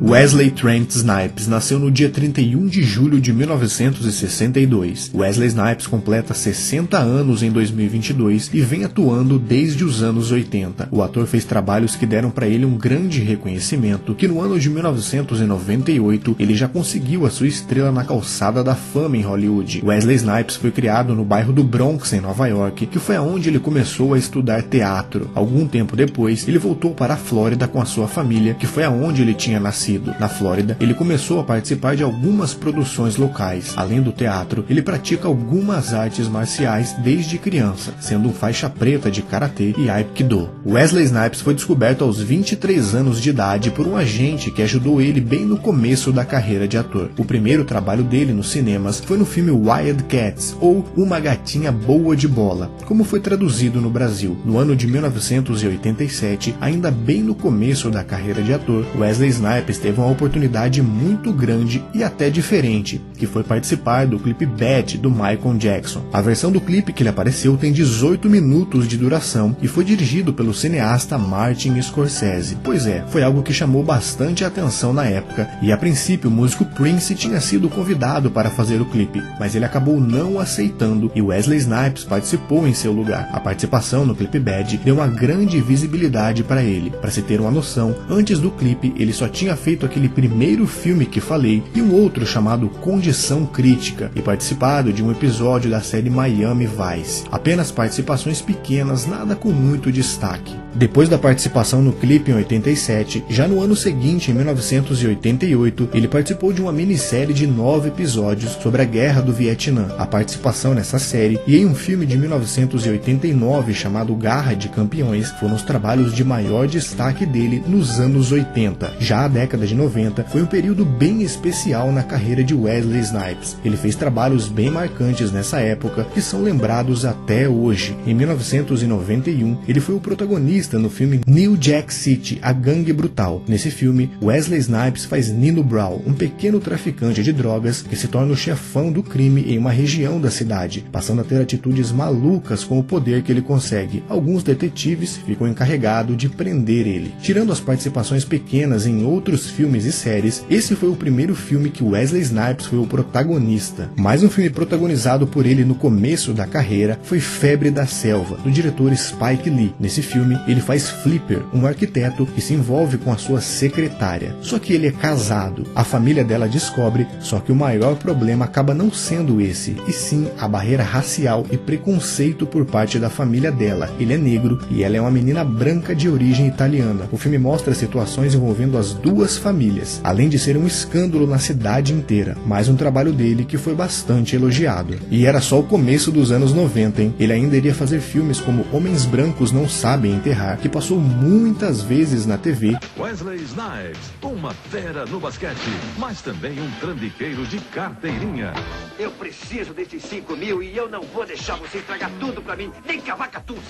Wesley Trent Snipes nasceu no dia 31 de julho de 1962. Wesley Snipes completa 60 anos em 2022 e vem atuando desde os anos 80. O ator fez trabalhos que deram para ele um grande reconhecimento, que no ano de 1998 ele já conseguiu a sua estrela na calçada da fama em Hollywood. Wesley Snipes foi criado no bairro do Bronx, em Nova York, que foi aonde ele começou a estudar teatro. Algum tempo depois, ele voltou para a Flórida com a sua família, que foi aonde ele tinha nascido. Na Flórida, ele começou a participar de algumas produções locais. Além do teatro, ele pratica algumas artes marciais desde criança, sendo um faixa preta de karatê e aikido. Wesley Snipes foi descoberto aos 23 anos de idade por um agente que ajudou ele bem no começo da carreira de ator. O primeiro trabalho dele nos cinemas foi no filme Wild Cats, ou Uma Gatinha Boa de Bola, como foi traduzido no Brasil. No ano de 1987, ainda bem no começo da carreira de ator, Wesley Snipes teve uma oportunidade muito grande e até diferente, que foi participar do clipe Bad do Michael Jackson. A versão do clipe que ele apareceu tem 18 minutos de duração e foi dirigido pelo cineasta Martin Scorsese. Pois é, foi algo que chamou bastante atenção na época, e a princípio o músico Prince tinha sido convidado para fazer o clipe, mas ele acabou não aceitando e Wesley Snipes participou em seu lugar. A participação no clipe Bad deu uma grande visibilidade para ele. Para se ter uma noção, antes do clipe ele só tinha feito aquele primeiro filme que falei e um outro chamado Condição Crítica, e participado de um episódio da série Miami Vice. Apenas participações pequenas, nada com muito destaque. Depois da participação no clipe em 87, já no ano seguinte, em 1988, ele participou de uma minissérie de 9 episódios sobre a Guerra do Vietnã. A participação nessa série e em um filme de 1989 chamado Garra de Campeões foram os trabalhos de maior destaque dele nos anos 80. Já a década de 90 foi um período bem especial na carreira de Wesley Snipes. Ele fez trabalhos bem marcantes nessa época que são lembrados até hoje. Em 1991, ele foi o protagonista no filme New Jack City, A Gangue Brutal. Nesse filme, Wesley Snipes faz Nino Brown, um pequeno traficante de drogas que se torna o chefão do crime em uma região da cidade, passando a ter atitudes malucas com o poder que ele consegue. Alguns detetives ficam encarregados de prender ele. Tirando as participações pequenas em outros filmes e séries, esse foi o primeiro filme que Wesley Snipes foi o protagonista. Mais um filme protagonizado por ele no começo da carreira foi Febre da Selva, do diretor Spike Lee. Nesse filme, ele faz Flipper, um arquiteto que se envolve com a sua secretária. Só que ele é casado. A família dela descobre, só que o maior problema acaba não sendo esse, e sim a barreira racial e preconceito por parte da família dela. Ele é negro e ela é uma menina branca de origem italiana. O filme mostra situações envolvendo as duas famílias, além de ser um escândalo na cidade inteira. Mais um trabalho dele que foi bastante elogiado. E era só o começo dos anos 90, hein? Ele ainda iria fazer filmes como Homens Brancos Não Sabem Enterrar, que passou muitas vezes na TV. Wesley Snipes, uma fera no basquete, mas também um trambiqueiro de carteirinha. Eu preciso desses 5 mil e eu não vou deixar você estragar tudo pra mim, nem que a vaca tussa.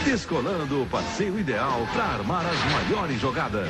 Descolando o passeio ideal para armar as maiores jogadas.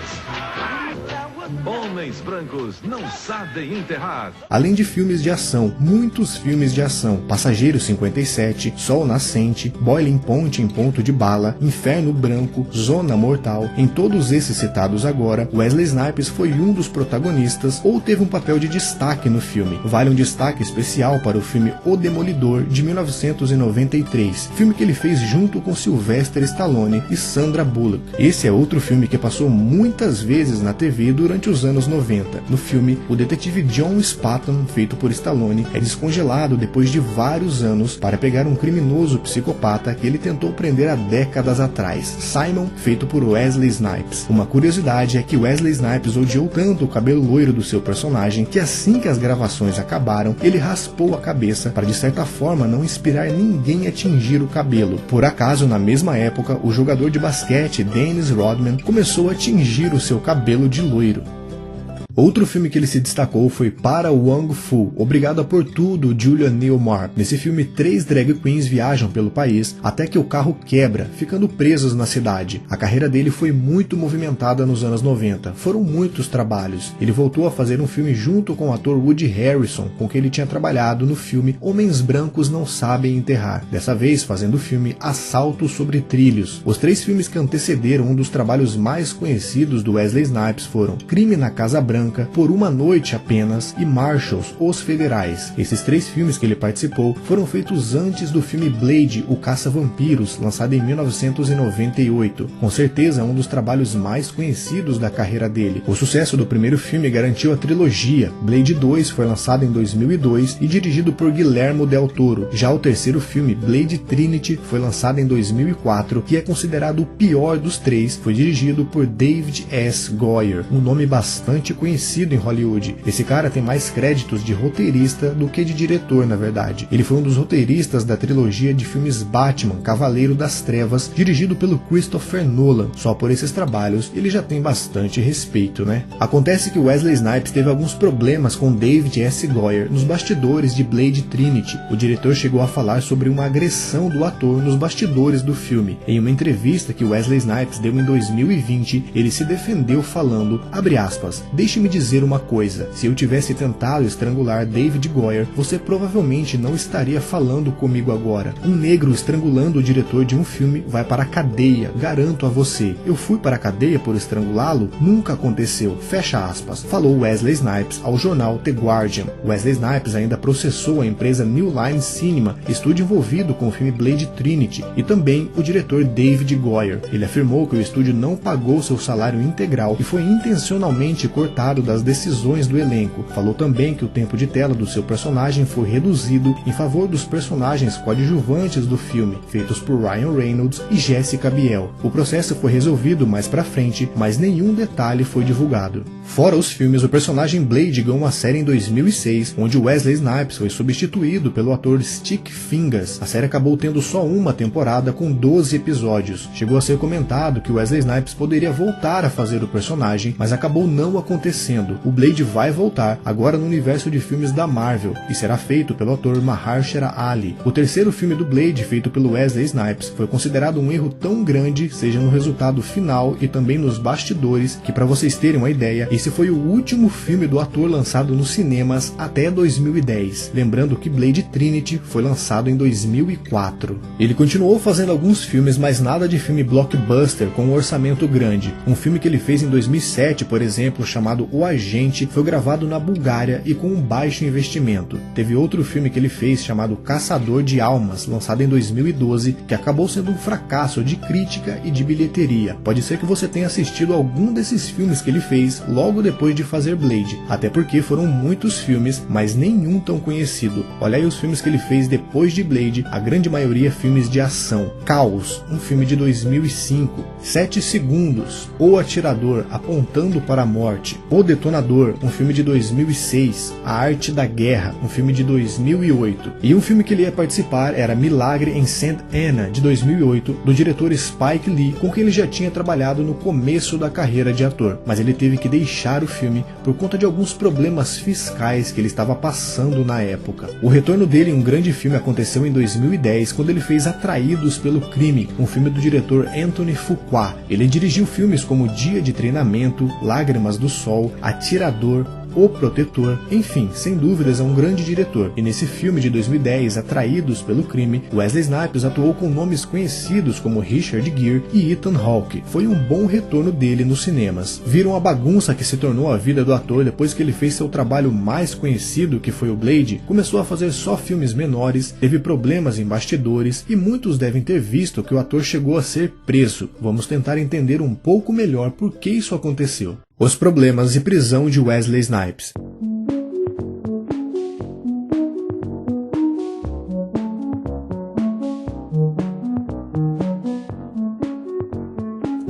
Homens Brancos Não Sabem Enterrar. Além de filmes de ação, muitos filmes de ação: Passageiro 57, Sol Nascente, Boiling Point em Ponto de Bala, Inferno Branco, Zona Mortal. Em todos esses citados agora, Wesley Snipes foi um dos protagonistas ou teve um papel de destaque no filme. Vale um destaque especial para o filme O Demolidor, de 1993, filme que ele fez junto com Sylvester Stallone e Sandra Bullock. Esse é outro filme que passou muitas vezes na TV durante os anos 90. No filme, o detetive John Spatham, feito por Stallone, é descongelado depois de vários anos para pegar um criminoso psicopata que ele tentou prender há décadas atrás, Simon, feito por Wesley Snipes. Uma curiosidade é que Wesley Snipes odiou tanto o cabelo loiro do seu personagem que assim que as gravações acabaram, ele raspou a cabeça para de certa forma não inspirar ninguém a tingir o cabelo. Por acaso, na mesma época, o jogador de basquete Dennis Rodman começou a tingir o seu cabelo de loiro. Outro filme que ele se destacou foi Para Wong Fu, Obrigada por Tudo, Julia Newmar. Nesse filme, 3 drag queens viajam pelo país até que o carro quebra, ficando presas na cidade. A carreira dele foi muito movimentada nos anos 90, foram muitos trabalhos. Ele voltou a fazer um filme junto com o ator Woody Harrelson, com quem ele tinha trabalhado no filme Homens Brancos Não Sabem Enterrar, dessa vez fazendo o filme Assalto sobre Trilhos. Os 3 filmes que antecederam um dos trabalhos mais conhecidos do Wesley Snipes foram Crime na Casa Branca, Branca, Por Uma Noite Apenas e Marshals, Os Federais. Esses 3 filmes que ele participou foram feitos antes do filme Blade, O Caça-Vampiros, lançado em 1998. Com certeza é um dos trabalhos mais conhecidos da carreira dele. O sucesso do primeiro filme garantiu a trilogia. Blade 2 foi lançado em 2002 e dirigido por Guillermo del Toro. Já o terceiro filme, Blade Trinity, foi lançado em 2004, que é considerado o pior dos 3, foi dirigido por David S. Goyer, um nome bastante conhecido em Hollywood. Esse cara tem mais créditos de roteirista do que de diretor, na verdade. Ele foi um dos roteiristas da trilogia de filmes Batman, Cavaleiro das Trevas, dirigido pelo Christopher Nolan. Só por esses trabalhos, ele já tem bastante respeito, né? Acontece que Wesley Snipes teve alguns problemas com David S. Goyer nos bastidores de Blade Trinity. O diretor chegou a falar sobre uma agressão do ator nos bastidores do filme. Em uma entrevista que Wesley Snipes deu em 2020, ele se defendeu falando, abre aspas, deixe-me dizer uma coisa, se eu tivesse tentado estrangular David Goyer, você provavelmente não estaria falando comigo agora. Um negro estrangulando o diretor de um filme vai para a cadeia, garanto a você. Eu fui para a cadeia por estrangulá-lo? Nunca aconteceu, fecha aspas, falou Wesley Snipes ao jornal The Guardian. Wesley Snipes ainda processou a empresa New Line Cinema, estúdio envolvido com o filme Blade Trinity, e também o diretor David Goyer. Ele afirmou que o estúdio não pagou seu salário integral e foi intencionalmente cortado das decisões do elenco. Falou também que o tempo de tela do seu personagem foi reduzido em favor dos personagens coadjuvantes do filme, feitos por Ryan Reynolds e Jessica Biel. O processo foi resolvido mais pra frente, mas nenhum detalhe foi divulgado. Fora os filmes, o personagem Blade ganhou uma série em 2006, onde Wesley Snipes foi substituído pelo ator Stick Fingers. A série acabou tendo só uma temporada com 12 episódios. Chegou a ser comentado que Wesley Snipes poderia voltar a fazer o personagem, mas acabou não acontecendo. O Blade vai voltar, agora no universo de filmes da Marvel, e será feito pelo ator Mahershala Ali. O terceiro filme do Blade, feito pelo Wesley Snipes, foi considerado um erro tão grande, seja no resultado final e também nos bastidores, que para vocês terem uma ideia, esse foi o último filme do ator lançado nos cinemas até 2010. Lembrando que Blade Trinity foi lançado em 2004. Ele continuou fazendo alguns filmes, mas nada de filme blockbuster com um orçamento grande. Um filme que ele fez em 2007, por exemplo, chamado O Agente, foi gravado na Bulgária e com um baixo investimento. Teve outro filme que ele fez chamado Caçador de Almas, lançado em 2012, que acabou sendo um fracasso de crítica e de bilheteria. Pode ser que você tenha assistido algum desses filmes que ele fez logo depois de fazer Blade, até porque foram muitos filmes, mas nenhum tão conhecido. Olha aí os filmes que ele fez depois de Blade, a grande maioria filmes de ação. Caos, um filme de 2005, 7 Segundos, O Atirador, Apontando para a Morte, O Detonador, um filme de 2006, A Arte da Guerra, um filme de 2008, e um filme que ele ia participar era Milagre em St. Anna, de 2008, do diretor Spike Lee, com quem ele já tinha trabalhado no começo da carreira de ator, mas ele teve que deixar o filme por conta de alguns problemas fiscais que ele estava passando na época. O retorno dele em um grande filme aconteceu em 2010, quando ele fez Atraídos pelo Crime, um filme do diretor Anthony Fuqua. Ele dirigiu filmes como Dia de Treinamento, Lágrimas do Sol, Atirador, O Protetor, enfim, sem dúvidas é um grande diretor. E nesse filme de 2010, Atraídos pelo Crime, Wesley Snipes atuou com nomes conhecidos como Richard Gere e Ethan Hawke. Foi um bom retorno dele nos cinemas. Viram a bagunça que se tornou a vida do ator depois que ele fez seu trabalho mais conhecido, que foi o Blade? Começou a fazer só filmes menores, teve problemas em bastidores e muitos devem ter visto que o ator chegou a ser preso. Vamos tentar entender um pouco melhor por que isso aconteceu. Os problemas e prisão de Wesley Snipes.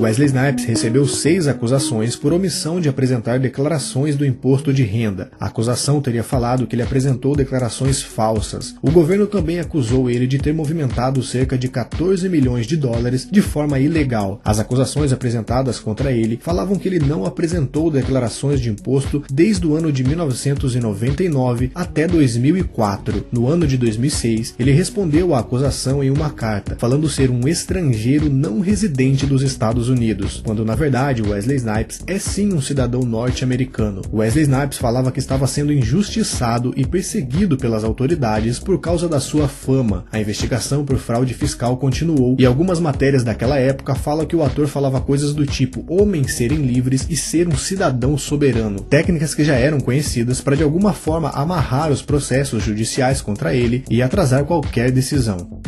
Wesley Snipes recebeu 6 acusações por omissão de apresentar declarações do imposto de renda. A acusação teria falado que ele apresentou declarações falsas. O governo também acusou ele de ter movimentado cerca de 14 milhões de dólares de forma ilegal. As acusações apresentadas contra ele falavam que ele não apresentou declarações de imposto desde o ano de 1999 até 2004. No ano de 2006, ele respondeu à acusação em uma carta, falando ser um estrangeiro não residente dos Estados Unidos, quando na verdade Wesley Snipes é sim um cidadão norte-americano. Wesley Snipes falava que estava sendo injustiçado e perseguido pelas autoridades por causa da sua fama. A investigação por fraude fiscal continuou e algumas matérias daquela época falam que o ator falava coisas do tipo homens serem livres e ser um cidadão soberano, técnicas que já eram conhecidas para de alguma forma amarrar os processos judiciais contra ele e atrasar qualquer decisão.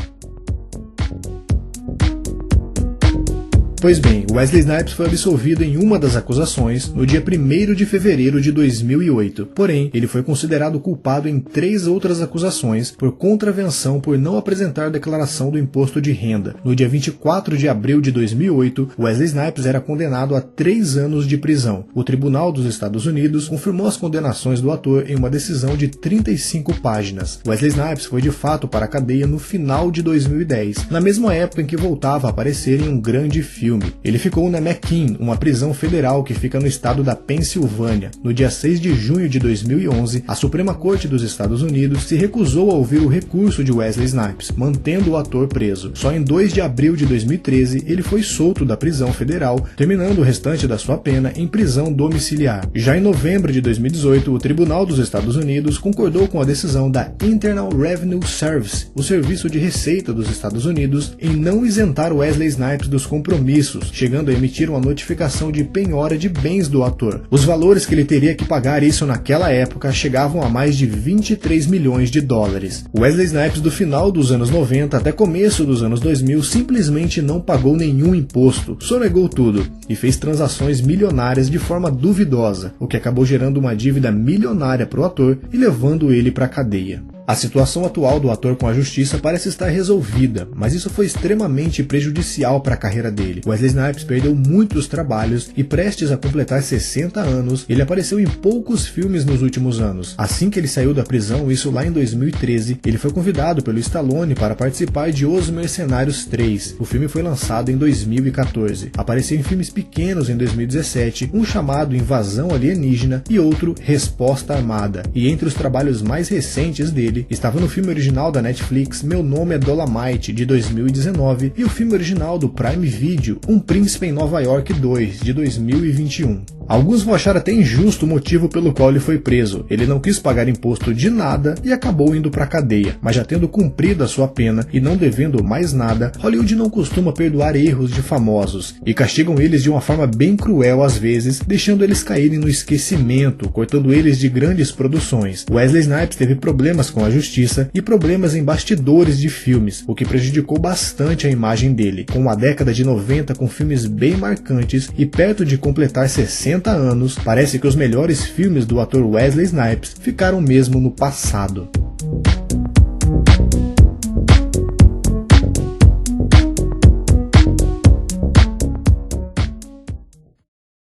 Pois bem, Wesley Snipes foi absolvido em uma das acusações no dia 1º de fevereiro de 2008, porém, ele foi considerado culpado em 3 outras acusações por contravenção por não apresentar declaração do imposto de renda. No dia 24 de abril de 2008, Wesley Snipes era condenado a 3 anos de prisão. O Tribunal dos Estados Unidos confirmou as condenações do ator em uma decisão de 35 páginas. Wesley Snipes foi de fato para a cadeia no final de 2010, na mesma época em que voltava a aparecer em um grande filme. Ele ficou na McKean, uma prisão federal que fica no estado da Pensilvânia. No dia 6 de junho de 2011, a Suprema Corte dos Estados Unidos se recusou a ouvir o recurso de Wesley Snipes, mantendo o ator preso. Só em 2 de abril de 2013, ele foi solto da prisão federal, terminando o restante da sua pena em prisão domiciliar. Já em novembro de 2018, o Tribunal dos Estados Unidos concordou com a decisão da Internal Revenue Service, o Serviço de Receita dos Estados Unidos, em não isentar Wesley Snipes dos compromissos, chegando a emitir uma notificação de penhora de bens do ator. Os valores que ele teria que pagar isso naquela época chegavam a mais de 23 milhões de dólares. Wesley Snipes do final dos anos 90 até começo dos anos 2000 simplesmente não pagou nenhum imposto, sonegou tudo e fez transações milionárias de forma duvidosa, o que acabou gerando uma dívida milionária para o ator e levando ele para a cadeia. A situação atual do ator com a justiça parece estar resolvida, mas isso foi extremamente prejudicial para a carreira dele. Wesley Snipes perdeu muitos trabalhos e, prestes a completar 60 anos, ele apareceu em poucos filmes nos últimos anos. Assim que ele saiu da prisão, isso lá em 2013, ele foi convidado pelo Stallone para participar de Os Mercenários 3. O filme foi lançado em 2014. Apareceu em filmes pequenos em 2017, um chamado Invasão Alienígena e outro Resposta Armada. E entre os trabalhos mais recentes dele, estava no filme original da Netflix Meu Nome é Dolomite, de 2019, e o filme original do Prime Video, Um Príncipe em Nova York 2, de 2021. Alguns vão achar até injusto o motivo pelo qual ele foi preso. Ele não quis pagar imposto de nada e acabou indo para a cadeia. Mas já tendo cumprido a sua pena e não devendo mais nada, Hollywood não costuma perdoar erros de famosos e castigam eles de uma forma bem cruel às vezes, deixando eles caírem no esquecimento, cortando eles de grandes produções. Wesley Snipes teve problemas com a justiça e problemas em bastidores de filmes, o que prejudicou bastante a imagem dele. Com a década de 90 com filmes bem marcantes e perto de completar 60 anos, parece que os melhores filmes do ator Wesley Snipes ficaram mesmo no passado.